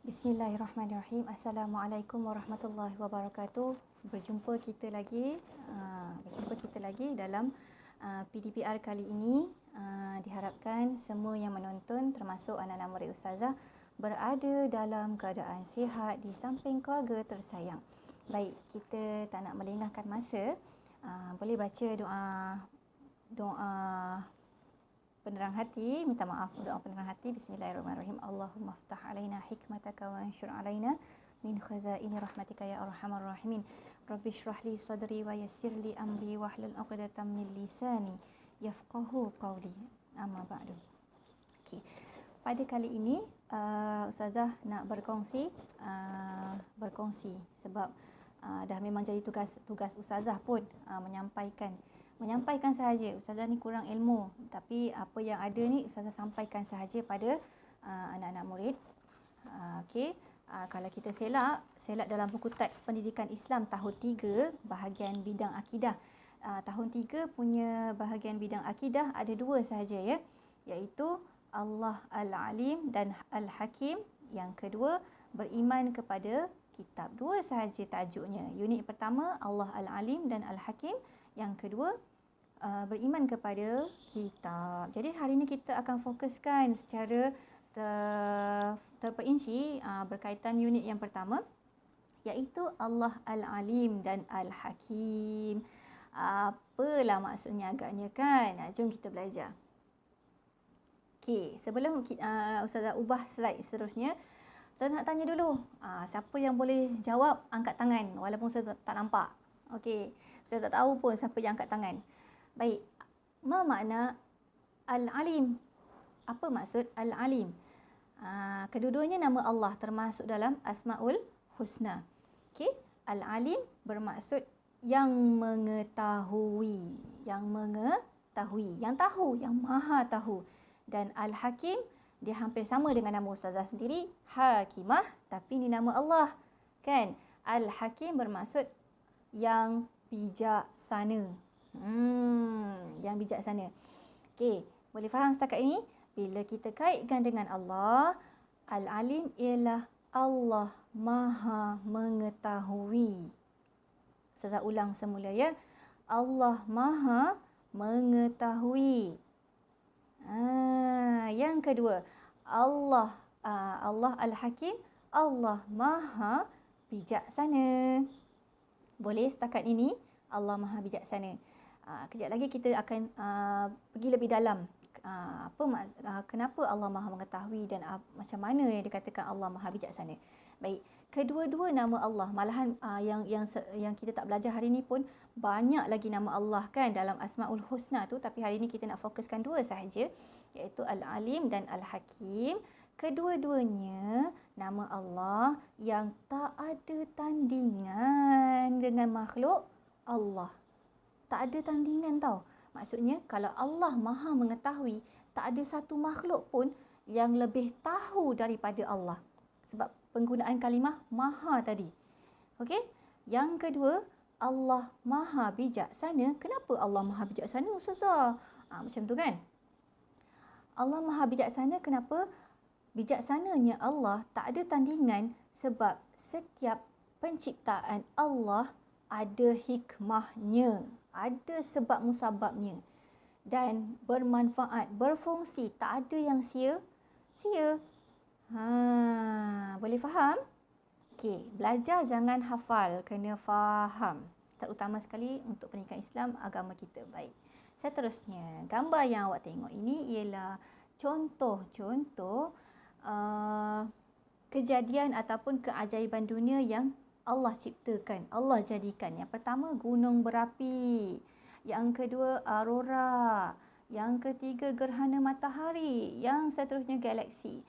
Bismillahirrahmanirrahim. Assalamualaikum warahmatullahi wabarakatuh. Berjumpa kita lagi dalam PDPR kali ini. Diharapkan semua yang menonton termasuk anak-anak murid Ustazah berada dalam keadaan sihat di samping keluarga tersayang. Baik, kita tak nak melengahkan masa. Boleh baca doa penerang hati, minta maaf, doa penerang hati. Bismillahirrahmanirrahim. Allahumma aftah alaina hikmataka wa anshur alaina min khazaini rahmatika ya arhamar rahimin. Rabbi shrah li sadri wa yassir li amri wahlul 'uqdatam min lisani yafqahu qawli. Amma ba'du. Okey. Pada kali ini Ustazah nak berkongsi sebab dah memang jadi tugas Ustazah pun menyampaikan sahaja. Ustazah ni kurang ilmu, tapi apa yang ada ni Ustazah sampaikan sahaja pada anak-anak murid. Okey, kalau kita selak dalam buku teks pendidikan Islam tahun 3 bahagian bidang akidah. Tahun 3 punya bahagian bidang akidah ada 2 sahaja ya, iaitu Allah Al-Alim dan Al-Hakim. Yang kedua, beriman kepada kitab. 2 sahaja tajuknya. Unit pertama Allah Al-Alim dan Al-Hakim. Yang kedua, beriman kepada kitab. Jadi hari ini kita akan fokuskan secara terperinci berkaitan unit yang pertama, iaitu Allah Al-Alim dan Al-Hakim. Apalah maksudnya agaknya kan? Jom kita belajar. Okey, sebelum Ustazah ubah slide seterusnya, saya nak tanya dulu, siapa yang boleh jawab angkat tangan walaupun saya tak nampak. Okey, saya tak tahu pun siapa yang angkat tangan. Baik, ma makna Al-Alim? Apa maksud Al-Alim? Kedua-duanya nama Allah termasuk dalam Asmaul Husna. Okey, Al-Alim bermaksud yang mengetahui, yang tahu, yang maha tahu. Dan Al-Hakim dia hampir sama dengan nama Ustazah sendiri, Hakimah, tapi ini nama Allah. Kan? Al-Hakim bermaksud yang bijaksana. Yang bijaksana. Okey, boleh faham setakat ini? Bila kita kaitkan dengan Allah, Al-Alim ialah Allah Maha mengetahui. Ustazah ulang semula ya. Allah Maha mengetahui. Yang kedua, Allah Al-Hakim, Allah Maha bijaksana. Boleh setakat ini? Allah Maha bijaksana. Kejap lagi kita akan pergi lebih dalam. Kenapa Allah Maha mengetahui dan macam mana yang dikatakan Allah Maha bijaksana. Baik, kedua-dua nama Allah, malahan yang kita tak belajar hari ini pun banyak lagi nama Allah kan dalam Asmaul Husna tu, tapi hari ini kita nak fokuskan 2 sahaja, iaitu Al-Alim dan Al-Hakim. Kedua-duanya nama Allah yang tak ada tandingan dengan makhluk Allah. Tak ada tandingan tau. Maksudnya kalau Allah Maha mengetahui, tak ada satu makhluk pun yang lebih tahu daripada Allah. Sebab penggunaan kalimah Maha tadi. Okey? Yang kedua, Allah Maha bijaksana. Kenapa Allah Maha bijaksana, Ustazah? Macam tu kan? Allah Maha bijaksana kenapa? Bijaksananya Allah tak ada tandingan sebab setiap penciptaan Allah ada hikmahnya, ada sebab musababnya dan bermanfaat, berfungsi, tak ada yang sia-sia. Boleh faham? Okey, belajar jangan hafal, kena faham. Terutama sekali untuk pendidikan Islam agama kita. Baik. Seterusnya, gambar yang awak tengok ini ialah contoh-contoh kejadian ataupun keajaiban dunia yang Allah ciptakan, Allah jadikan. Yang pertama, gunung berapi. Yang kedua, aurora. Yang ketiga, gerhana matahari. Yang seterusnya, galaksi.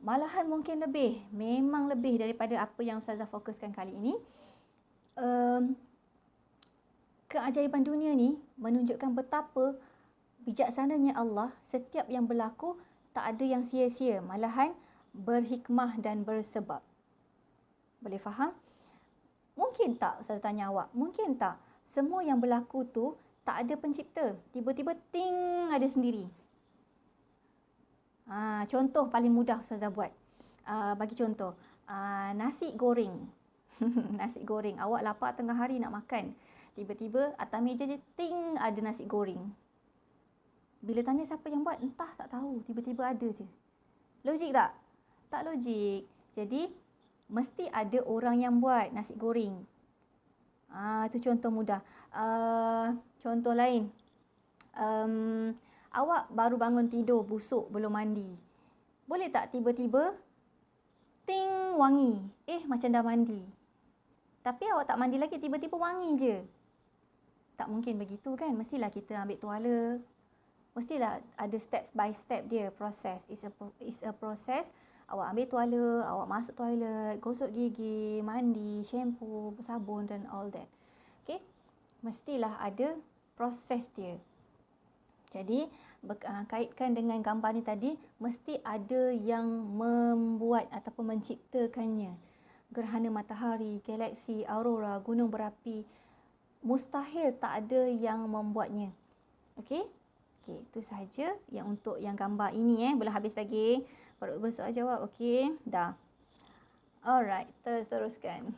Malahan mungkin lebih, memang lebih daripada apa yang Ustazah fokuskan kali ini. Keajaiban dunia ni menunjukkan betapa bijaksananya Allah. Setiap yang berlaku tak ada yang sia-sia, malahan berhikmah dan bersebab. Boleh faham? Mungkin tak, saya tanya awak, mungkin tak semua yang berlaku tu tak ada pencipta, tiba-tiba ting ada sendiri. Contoh paling mudah Ustazah buat. Bagi contoh, nasi goreng. Nasi goreng. Awak lapar tengah hari nak makan. Tiba-tiba atas meja je, ting, ada nasi goreng. Bila tanya siapa yang buat, entah, tak tahu. Tiba-tiba ada je. Logik tak? Tak logik. Jadi, mesti ada orang yang buat nasi goreng. Itu contoh mudah. Contoh lain. Awak baru bangun tidur, busuk, belum mandi. Boleh tak tiba-tiba, ting, wangi. Macam dah mandi. Tapi awak tak mandi lagi, tiba-tiba wangi je. Tak mungkin begitu kan? Mestilah kita ambil tuala. Mestilah ada step by step dia, proses. It's a process. Awak ambil tuala, awak masuk toilet, gosok gigi, mandi, shampoo, sabun dan all that. Okay? Mestilah ada proses dia. Jadi, kaitkan dengan gambar ni tadi, mesti ada yang membuat ataupun menciptakannya. Gerhana matahari, galaksi, aurora, gunung berapi. Mustahil tak ada yang membuatnya. Okey? Okey, itu sahaja yang untuk yang gambar ini belum habis lagi. Baru bersoal jawab. Okey, dah. Alright, teruskan.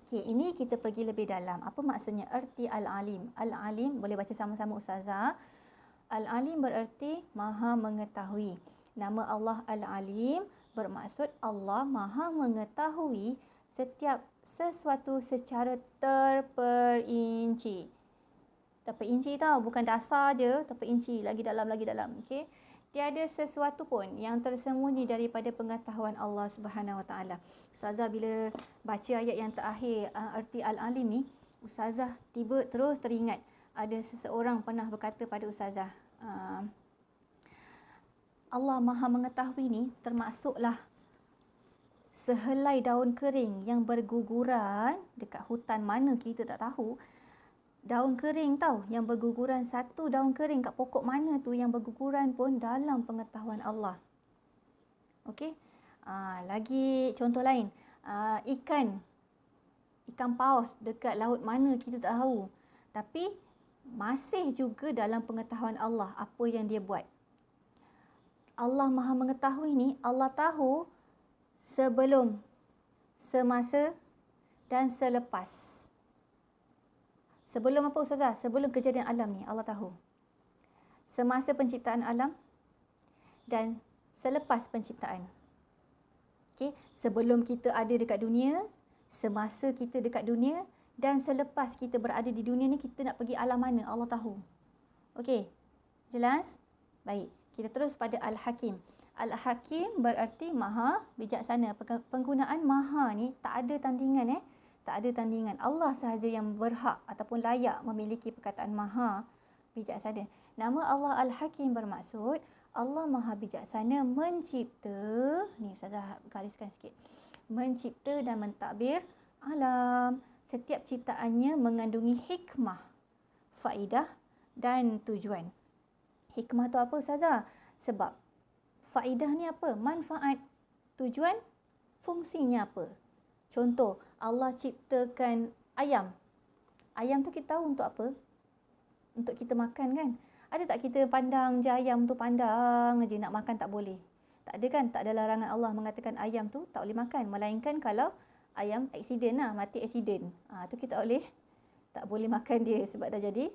Okey, ini kita pergi lebih dalam. Apa maksudnya erti Al-Alim? Al-Alim boleh baca sama-sama Ustazah. Al-Alim bererti Maha mengetahui. Nama Allah Al-Alim bermaksud Allah Maha mengetahui setiap sesuatu secara terperinci. Terperinci tau, bukan dasar je, terperinci, lagi dalam. Okey. Tiada sesuatu pun yang tersembunyi daripada pengetahuan Allah Subhanahu Wa Taala. Ustazah bila baca ayat yang terakhir erti Al-Alim ni, Ustazah terus teringat ada seseorang pernah berkata pada Ustazah, Allah Maha mengetahui ni termasuklah sehelai daun kering yang berguguran dekat hutan mana kita tak tahu. Daun kering tau, yang berguguran, satu daun kering kat pokok mana tu yang berguguran pun dalam pengetahuan Allah. Okey. Lagi contoh lain. Ikan paus dekat laut mana kita tak tahu. Tapi masih juga dalam pengetahuan Allah apa yang dia buat. Allah Maha mengetahui ni, Allah tahu sebelum, semasa dan selepas. Sebelum apa Ustazah? Sebelum kejadian alam ni, Allah tahu. Semasa penciptaan alam dan selepas penciptaan. Okay? Sebelum kita ada dekat dunia, semasa kita dekat dunia dan selepas kita berada di dunia ni, kita nak pergi alam mana, Allah tahu. Okey? Jelas? Baik. Kita terus pada Al-Hakim. Al-Hakim berarti Maha bijaksana. Penggunaan Maha ni tak ada tandingan Tak ada tandingan. Allah sahaja yang berhak ataupun layak memiliki perkataan Maha bijaksana. Nama Allah Al-Hakim bermaksud Allah Maha bijaksana mencipta, ni Ustazah gariskan sikit. Mencipta dan mentadbir alam. Setiap ciptaannya mengandungi hikmah, faedah dan tujuan. Hikmah tu apa Ustazah? Sebab faedah ni apa? Manfaat. Tujuan, fungsinya apa? Contoh, Allah ciptakan ayam. Ayam tu kita tahu untuk apa? Untuk kita makan kan? Ada tak kita pandang je ayam tu, pandang je, nak makan tak boleh? Tak ada kan? Tak ada larangan Allah mengatakan ayam tu tak boleh makan. Melainkan kalau ayam aksiden lah, mati aksiden. Tu kita tak boleh makan dia sebab dah jadi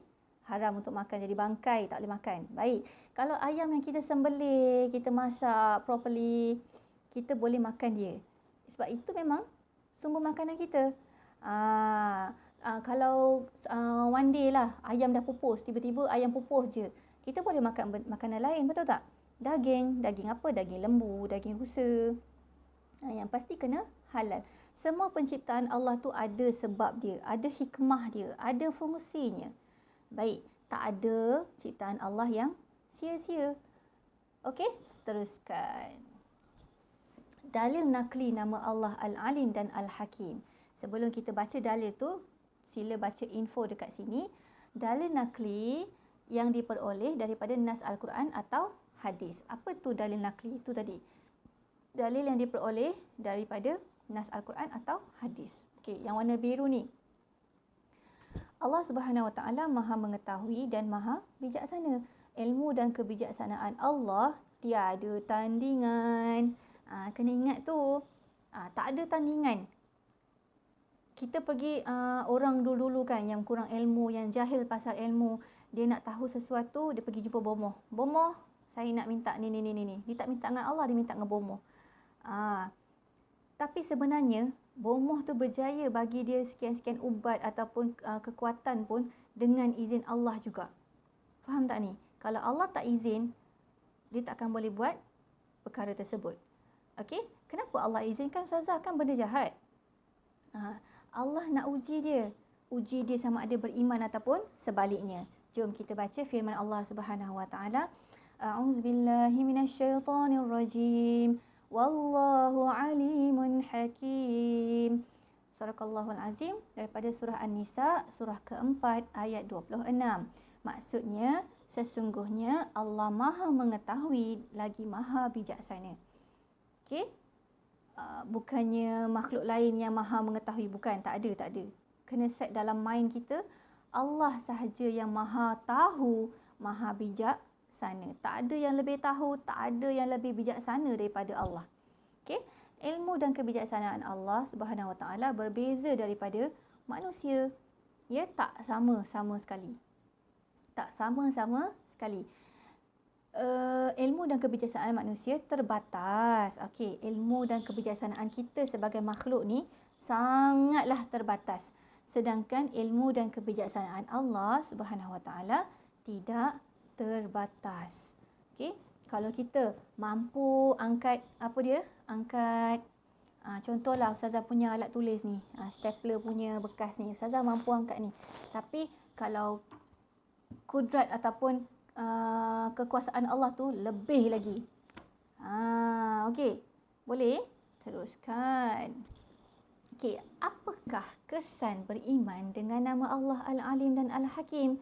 haram untuk makan, jadi bangkai, tak boleh makan. Baik. Kalau ayam yang kita sembelih, kita masak properly, kita boleh makan dia. Sebab itu memang sumber makanan kita. Kalau one day lah ayam dah pupus, tiba-tiba ayam pupus je, kita boleh makan makanan lain, betul tak? Daging apa? Daging lembu, daging rusa. Yang pasti kena halal. Semua penciptaan Allah tu ada sebab dia, ada hikmah dia, ada fungsinya. Baik, tak ada ciptaan Allah yang sia-sia. Okey, teruskan. Dalil nakli nama Allah Al-Alim dan Al-Hakim. Sebelum kita baca dalil tu, sila baca info dekat sini. Dalil nakli yang diperoleh daripada nas Al-Quran atau hadis. Apa tu dalil nakli itu tadi? Dalil yang diperoleh daripada nas Al-Quran atau hadis. Okey, yang warna biru ni. Allah Subhanahu Wa Taala Maha mengetahui dan Maha bijaksana. Ilmu dan kebijaksanaan Allah tiada tandingan. Kena ingat tu, tak ada tandingan. Kita pergi orang dulu-dulu kan yang kurang ilmu, yang jahil pasal ilmu, dia nak tahu sesuatu, dia pergi jumpa bomoh. Bomoh, saya nak minta ni. Dia tak minta dengan Allah, dia minta dengan bomoh. Tapi sebenarnya bomoh tu berjaya bagi dia sekian-sekian ubat ataupun kekuatan pun dengan izin Allah juga. Faham tak ni? Kalau Allah tak izin, dia tak akan boleh buat perkara tersebut. Okey? Kenapa Allah izinkan? Ustazah, kan benda jahat. Allah nak uji dia. Uji dia sama ada beriman ataupun sebaliknya. Jom kita baca firman Allah Subhanahu Wa Taala. A'udzubillahi minasyaitonirrajim. Wallahu alimun hakim. Surahallahul Azim daripada surah An-Nisa, surah keempat ayat 26. Maksudnya, sesungguhnya Allah Maha mengetahui lagi Maha bijaksana. Okey? Bukannya makhluk lain yang Maha mengetahui, bukan, tak ada. Kena set dalam mind kita, Allah sahaja yang Maha tahu, Maha bijaksana. Tak ada yang lebih tahu, tak ada yang lebih bijaksana daripada Allah. Okey? Ilmu dan kebijaksanaan Allah Subhanahu Wa Taala berbeza daripada manusia. Ya, tak sama-sama sekali. Tak sama-sama sekali. Ilmu dan kebijaksanaan manusia terbatas. Okey, ilmu dan kebijaksanaan kita sebagai makhluk ni sangatlah terbatas. Sedangkan ilmu dan kebijaksanaan Allah Subhanahu Wa Taala tidak terbatas. Okey, kalau kita mampu angkat contohlah Ustazah punya alat tulis ni, stapler punya bekas ni, Ustazah mampu angkat ni. Tapi kalau kudrat ataupun kekuasaan Allah tu lebih lagi. Okey. Boleh? Teruskan. Okey, apakah kesan beriman dengan nama Allah Al-Alim dan Al-Hakim?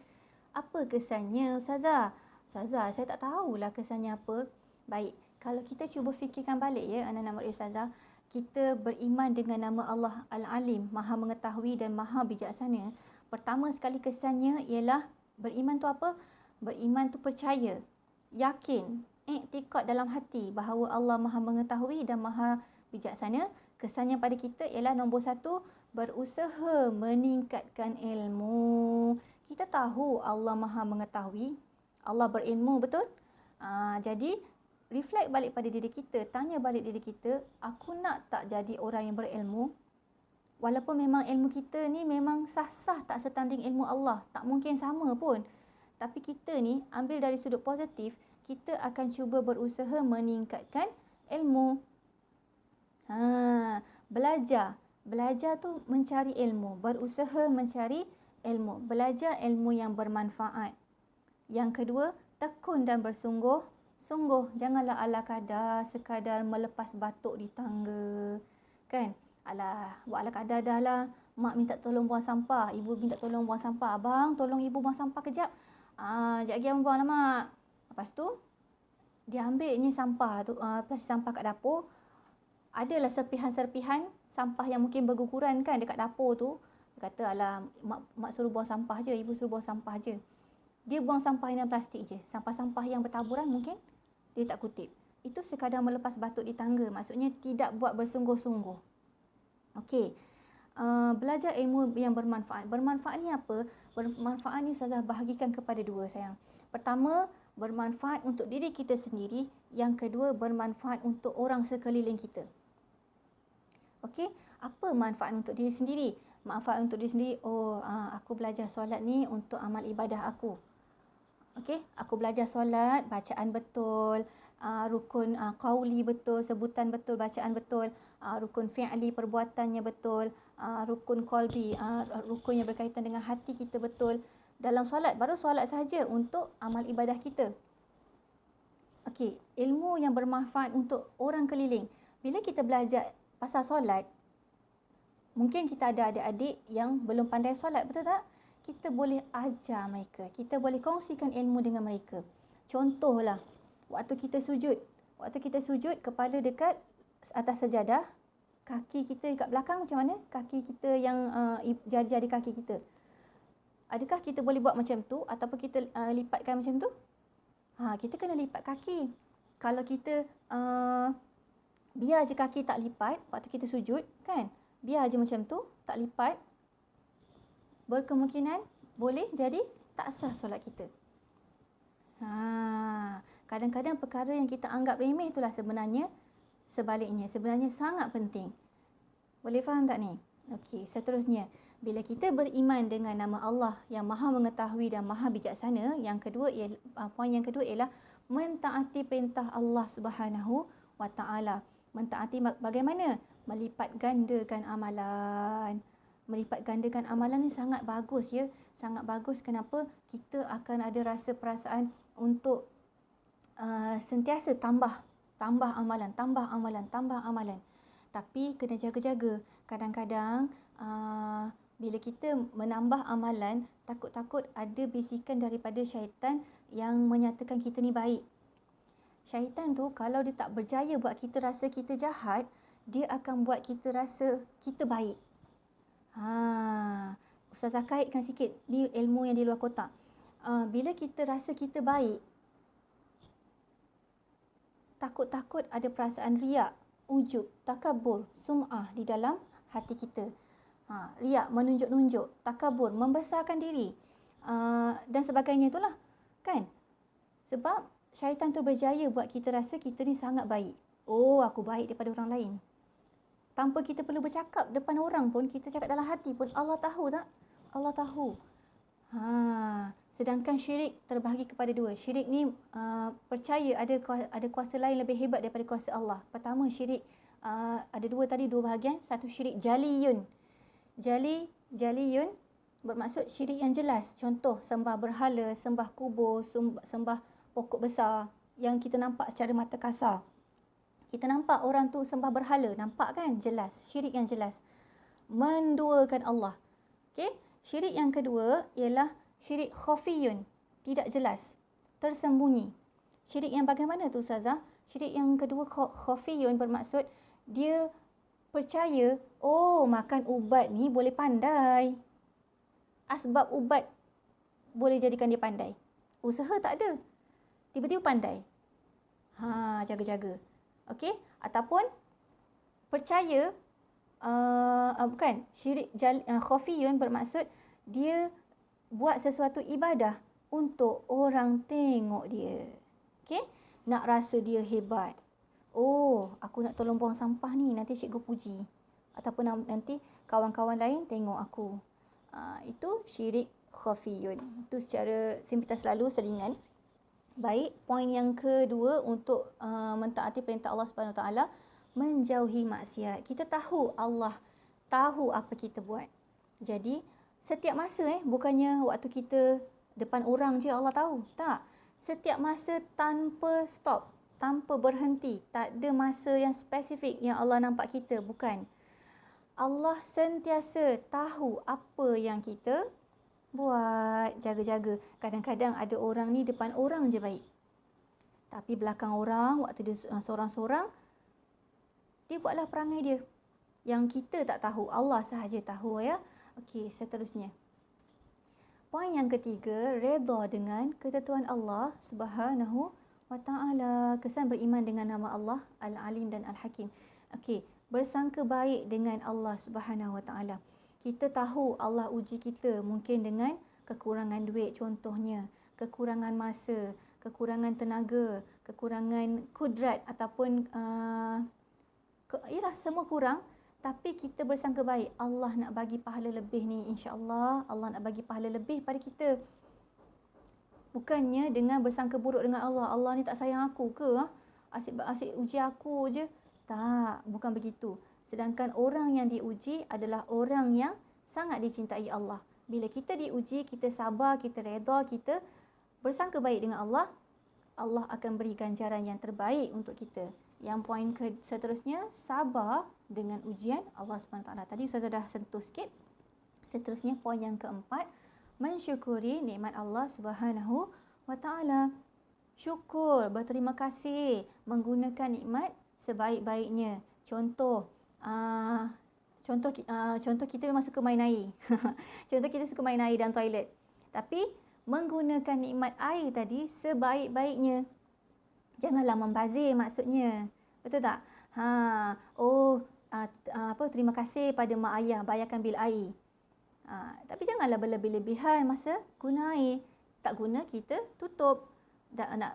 Apa kesannya, Ustazah? Ustazah, saya tak tahulah kesannya apa. Baik, kalau kita cuba fikirkan balik ya, anak-anak murid Ustazah, kita beriman dengan nama Allah Al-Alim, Maha mengetahui dan Maha bijaksana. Pertama sekali kesannya ialah beriman tu apa? Beriman tu percaya, yakin, iktikad dalam hati bahawa Allah Maha mengetahui dan Maha bijaksana. Kesannya pada kita ialah nombor satu, berusaha meningkatkan ilmu. Kita tahu Allah Maha mengetahui, Allah berilmu, betul? Jadi, reflect balik pada diri kita, tanya balik diri kita, aku nak tak jadi orang yang berilmu? Walaupun memang ilmu kita ni memang sah-sah tak setanding ilmu Allah, tak mungkin sama pun. Tapi kita ni ambil dari sudut positif, kita akan cuba berusaha meningkatkan ilmu. Belajar tu mencari ilmu, berusaha mencari ilmu, belajar ilmu yang bermanfaat. Yang kedua, tekun dan bersungguh-sungguh. Janganlah ala kadar sekadar melepas batuk di tangga. Kan? Alah, buat ala kadar dah lah. Mak minta tolong buang sampah, ibu minta tolong buang sampah. Abang, tolong ibu buang sampah kejap. Sekejap lagi abang buang lah mak. Lepas tu, dia ambilnya sampah tu, plastik sampah kat dapur. Adalah serpihan-serpihan sampah yang mungkin berguguran kan dekat dapur tu. Dia kata, alah, mak suruh buang sampah je, ibu suruh buang sampah je. Dia buang sampah yang plastik je. Sampah-sampah yang bertaburan mungkin dia tak kutip. Itu sekadar melepas batuk di tangga. Maksudnya tidak buat bersungguh-sungguh. Okey. Belajar ilmu yang bermanfaat. Bermanfaat ni apa? Bermanfaat ni Ustazah bahagikan kepada dua, sayang. Pertama, bermanfaat untuk diri kita sendiri. Yang kedua, bermanfaat untuk orang sekeliling kita. Okey, apa manfaat untuk diri sendiri? Manfaat untuk diri sendiri, aku belajar solat ni untuk amal ibadah aku. Okey, aku belajar solat, bacaan betul, rukun qauli betul, sebutan betul, bacaan betul, rukun fi'li, perbuatannya betul, rukun qalbi, rukun yang berkaitan dengan hati kita betul. Dalam solat, baru solat sahaja untuk amal ibadah kita. Okey, ilmu yang bermanfaat untuk orang keliling. Bila kita belajar pasal solat, mungkin kita ada adik-adik yang belum pandai solat, betul tak? Kita boleh ajar mereka, kita boleh kongsikan ilmu dengan mereka. Contohlah, waktu kita sujud, kepala dekat atas sejadah, kaki kita dekat belakang macam mana? Kaki kita yang jari-jari kaki kita. Adakah kita boleh buat macam tu ataupun kita lipatkan macam tu? Kita kena lipat kaki. Kalau kita Biar je kaki tak lipat waktu kita sujud, kan? Biar je macam tu, tak lipat. Berkemungkinan boleh jadi tak sah solat kita. Kadang-kadang perkara yang kita anggap remeh itulah sebenarnya sebaliknya. Sebenarnya sangat penting. Boleh faham tak ni? Okey, seterusnya. Bila kita beriman dengan nama Allah yang Maha Mengetahui dan Maha Bijaksana, poin yang kedua ialah mentaati perintah Allah Subhanahu wa taala. Mentaati bagaimana? Melipat gandakan amalan. Melipat gandakan amalan ni sangat bagus ya. Sangat bagus. Kenapa? Kita akan ada rasa perasaan untuk sentiasa tambah amalan. Tapi kena jaga-jaga. Kadang-kadang bila kita menambah amalan, takut-takut ada bisikan daripada syaitan yang menyatakan kita ni baik. Syaitan tu kalau dia tak berjaya buat kita rasa kita jahat, dia akan buat kita rasa kita baik. Ustazah kaitkan sikit ni ilmu yang di luar kotak. Bila kita rasa kita baik, takut-takut ada perasaan riak, ujub, takabur, sum'ah di dalam hati kita. Riak, menunjuk-nunjuk, takabur, membesarkan diri dan sebagainya itulah, kan? Sebab syaitan tu berjaya buat kita rasa kita ni sangat baik. Oh, aku baik daripada orang lain. Tanpa kita perlu bercakap depan orang pun, kita cakap dalam hati pun, Allah tahu tak? Allah tahu. Sedangkan syirik terbahagi kepada dua. Syirik ni percaya ada kuasa lain lebih hebat daripada kuasa Allah. Pertama, syirik ada dua bahagian. Satu syirik jaliyun. Jaliyun bermaksud syirik yang jelas. Contoh, sembah berhala, sembah kubur, sembah pokok besar yang kita nampak secara mata kasar. Kita nampak orang tu sembah berhala, nampak kan? Jelas. Syirik yang jelas. Menduakan Allah. Okey? Syirik yang kedua ialah syirik khafiyun, tidak jelas, tersembunyi. Syirik yang bagaimana tu Ustazah? Syirik yang kedua khafiyun bermaksud dia percaya, oh makan ubat ni boleh pandai. Asbab ubat boleh jadikan dia pandai. Usaha tak ada, tiba-tiba pandai. Jaga-jaga. Okey? Ataupun percaya, bukan, syirik khafiyun bermaksud dia buat sesuatu ibadah untuk orang tengok dia. Okey? Nak rasa dia hebat. Oh, aku nak tolong buang sampah ni, nanti cikgu puji. Ataupun nanti kawan-kawan lain tengok aku. Itu syirik khafiyun. Itu secara simplitas lalu selingan. Baik, poin yang kedua untuk mentaati perintah Allah Subhanahu Wa Taala, menjauhi maksiat. Kita tahu Allah tahu apa kita buat. Jadi setiap masa bukannya waktu kita depan orang je Allah tahu. Tak. Setiap masa tanpa stop, tanpa berhenti. Tak ada masa yang spesifik yang Allah nampak kita, bukan. Allah sentiasa tahu apa yang kita buat. Jaga-jaga. Kadang-kadang ada orang ni depan orang je baik. Tapi belakang orang, waktu dia seorang-seorang, dia buatlah perangai dia. Yang kita tak tahu, Allah sahaja tahu ya. Okey, seterusnya. Poin yang ketiga, redha dengan ketentuan Allah Subhanahu Wa Taala. Kesan beriman dengan nama Allah Al-Alim dan Al-Hakim. Okey, bersangka baik dengan Allah Subhanahu Wa Taala. Kita tahu Allah uji kita mungkin dengan kekurangan duit contohnya, kekurangan masa, kekurangan tenaga, kekurangan kudrat ataupun semua kurang. Tapi kita bersangka baik, Allah nak bagi pahala lebih ni, insya-Allah Allah nak bagi pahala lebih pada kita. Bukannya dengan bersangka buruk dengan Allah, Allah ni tak sayang aku ke? Asyik uji aku je. Tak, bukan begitu. Sedangkan orang yang diuji adalah orang yang sangat dicintai Allah. Bila kita diuji, kita sabar, kita redha, kita bersangka baik dengan Allah, Allah akan beri ganjaran yang terbaik untuk kita. Yang poin seterusnya, sabar dengan ujian Allah SWT. Tadi Ustazah dah sentuh sikit. Seterusnya poin yang keempat, mensyukuri nikmat Allah Subhanahu Wa Taala. Syukur, berterima kasih, menggunakan nikmat sebaik-baiknya. Contoh kita memang suka main air. Contoh kita suka main air dalam toilet. Tapi menggunakan nikmat air tadi sebaik-baiknya. Janganlah membazir maksudnya. Betul tak? Terima kasih pada mak ayah bayarkan bil air. Tapi janganlah berlebih-lebihan masa guna air. Tak guna kita tutup.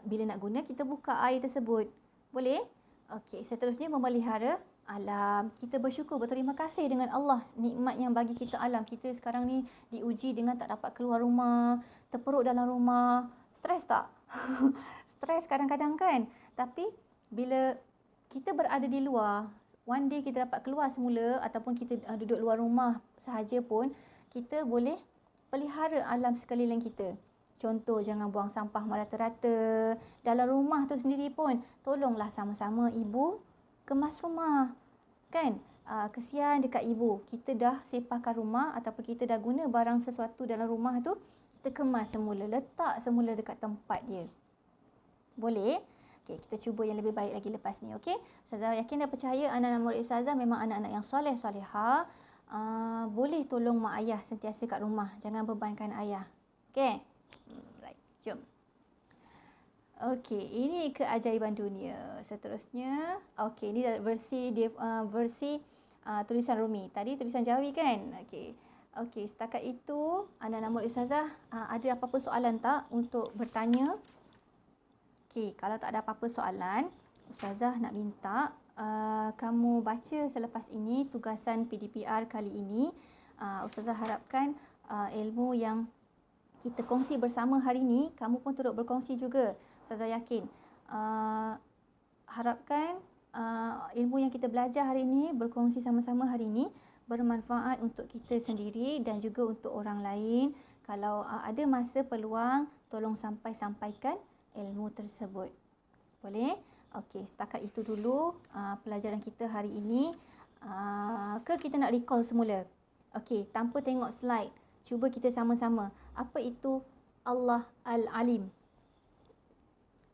Bila nak guna kita buka air tersebut. Boleh? Okey, seterusnya memelihara alam. Kita bersyukur, berterima kasih dengan Allah nikmat yang bagi kita alam. Kita sekarang ni diuji dengan tak dapat keluar rumah, terperuk dalam rumah. Stres tak? Stres kadang-kadang kan? Tapi bila kita berada di luar, one day kita dapat keluar semula ataupun kita duduk luar rumah sahaja pun, kita boleh pelihara alam sekeliling kita. Contoh, jangan buang sampah merata-rata. Dalam rumah tu sendiri pun, tolonglah sama-sama ibu kemas rumah. Kan? Kesian dekat ibu. Kita dah sepahkan rumah ataupun kita dah guna barang sesuatu dalam rumah tu, kita kemas semula, letak semula dekat tempat dia. Boleh? Okey, kita cuba yang lebih baik lagi lepas ni, okey? Ustazah yakin dan percaya anak-anak murid Ustazah memang anak-anak yang soleh-solehah. Boleh tolong mak ayah sentiasa kat rumah. Jangan bebankan ayah. Okey? Right, jom. Okey, ini keajaiban dunia. Seterusnya, okey, ini versi tulisan Rumi. Tadi tulisan Jawi kan? Okey. Okey, setakat itu anak-anak murid Ustazah ada apa-apa soalan tak untuk bertanya? Okey, kalau tak ada apa-apa soalan, Ustazah nak minta kamu baca selepas ini tugasan PDPR kali ini. Ustazah harapkan ilmu yang kita kongsi bersama hari ini, kamu pun turut berkongsi juga. Ustazah yakin. Harapkan ilmu yang kita belajar hari ini, berkongsi sama-sama hari ini, bermanfaat untuk kita sendiri dan juga untuk orang lain. Kalau ada masa peluang, tolong sampaikan ilmu tersebut. Boleh? Okey, setakat itu dulu pelajaran kita hari ini. Kita nak recall semula? Okey, tanpa tengok slide, cuba kita sama-sama. Apa itu Allah Al-Alim?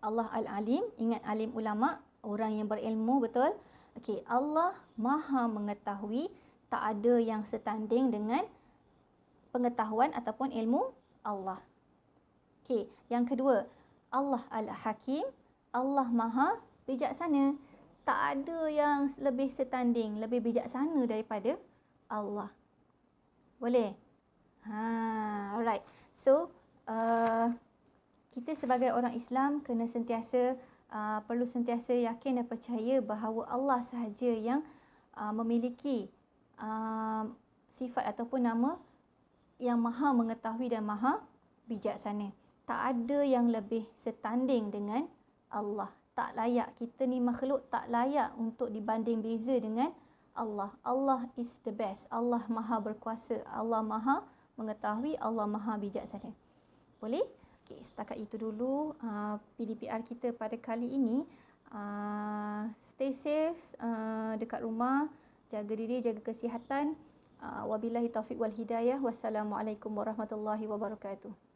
Allah Al-Alim, ingat alim ulama, orang yang berilmu, betul? Okey, Allah Maha mengetahui, tak ada yang setanding dengan pengetahuan ataupun ilmu Allah. Okey, yang kedua, Allah Al-Hakim, Allah Maha bijaksana. Tak ada yang lebih setanding, lebih bijaksana daripada Allah. Boleh? Alright. So, kita sebagai orang Islam kena perlu sentiasa yakin dan percaya bahawa Allah sahaja yang memiliki sifat ataupun nama yang Maha mengetahui dan Maha bijaksana. Tak ada yang lebih setanding dengan Allah. Tak layak. Kita ni makhluk tak layak untuk dibanding beza dengan Allah. Allah is the best. Allah Maha berkuasa. Allah Maha mengetahui. Allah Maha bijaksana. Boleh? Okey, setakat itu dulu PDPR kita pada kali ini. Stay safe dekat rumah. Jaga diri, jaga kesihatan. Wabillahi taufiq wal hidayah. Wassalamualaikum warahmatullahi wabarakatuh.